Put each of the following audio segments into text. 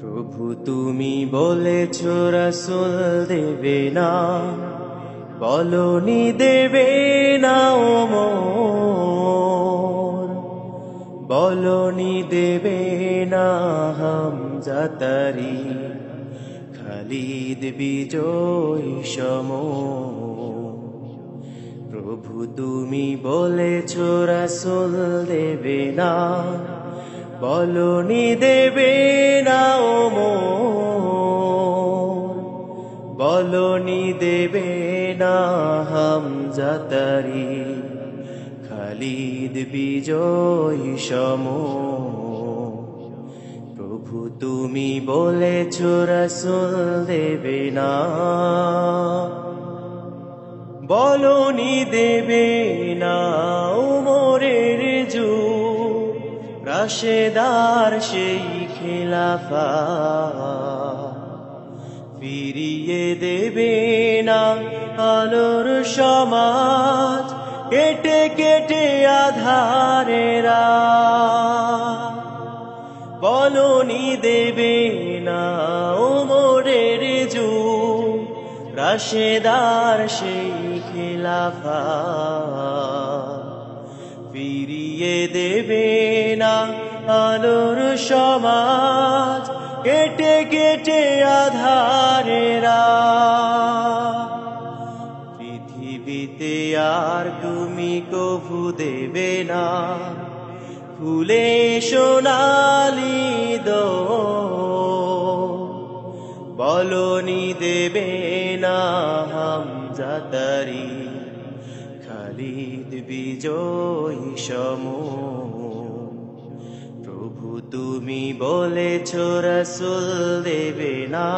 প্রভু তুমি বলেছ রাসূল দেবে না, বলনি দেবে না ও মোর, বলনি দেবে না হামজা তারি, খালিদ বিজয়ী সম। প্রভু তুমি বলেছ রাসূল দেবে না, বলনি দেবে না ও মোর, বলনি দেবে না হামজা তারি, খালিদ বিজয়ী সম। প্রভু তুমি বলেছ রাসূল দেবে না, বলনি দেবে না উমরের যুগ, রাশেদার সেই খেলাফা, ফিরিয়ে দেবে না আলোর সমাজ, কেটে কেটে আধারেরা, বলনি দেবে না উমরের যুগ, রাশেদার সেই খেলাফা, ফিরিয়ে দেবে না আলোর সমাজ, কেটে কেটে আধারেরা। পৃথিবীতে আর তুমি কভু দেবে না ফুলে সোনালি দো, বলনি দেবে না হামজা তারি, খালিদ বিজয়ী সম। প্রভু তুমি বলেছ রাসূল দেবে না,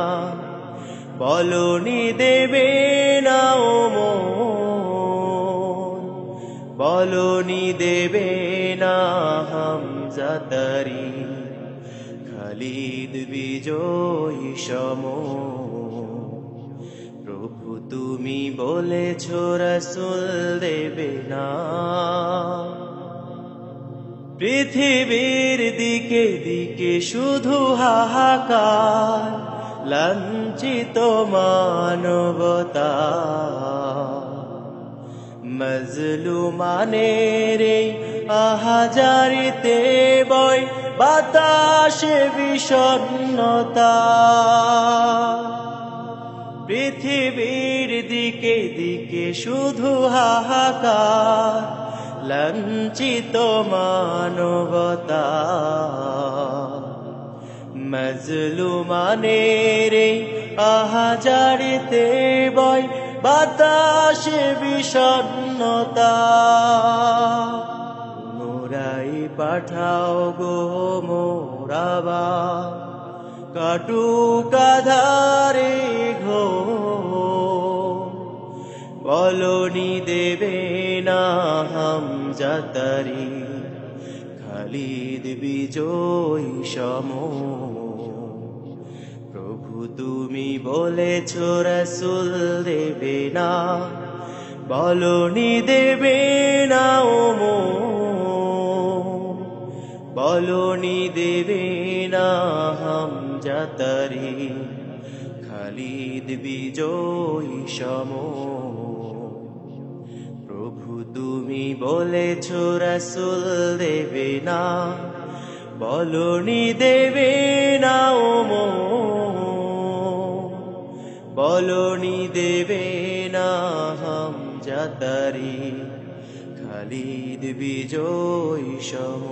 বলনি দেবে না ও মোর, বলনি দেবে না হামজা তারি, খালিদ বিজয়ী সম। প্রভু তুমি বলেছ রাসূল দেবে না। পৃথিবীর দিকে দিকে শুধু হাহাকার, লাঞ্ছিত মানবতা, মজলুমানের এই আহাজারিতে বয় বাতাসে বিষণ্ণতা। পৃথিবীর দিকে দিকে শুধু হাহাকার, লাঞ্ছিত মানবতা, মজলুমানের এই আহাজারিতে বয় বাতাসে বিষণ্ণতা। পুনরাই পাঠাও গো মোরাবা, কাটুক আঁধারে ঘোর, বলনি দেবে না হামজা তারি, খালিদ বিজয়ী সম। প্রভু তুমি বলেছ রাসূল দেবে না, বলনি দেবে না ও মোর, বলনি দেবে না হামজা তারি, খালিদ বিজয়ী সম। প্রভু তুমি বলেছ রাসূল দেবে না, বলনি দেবে না ও মোর, বলনি দেবে না হামজা তারি, খালিদ বিজয়ী সম।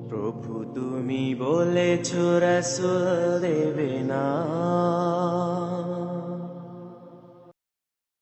প্রভু তুমি বলেছ রাসূল দেবে না।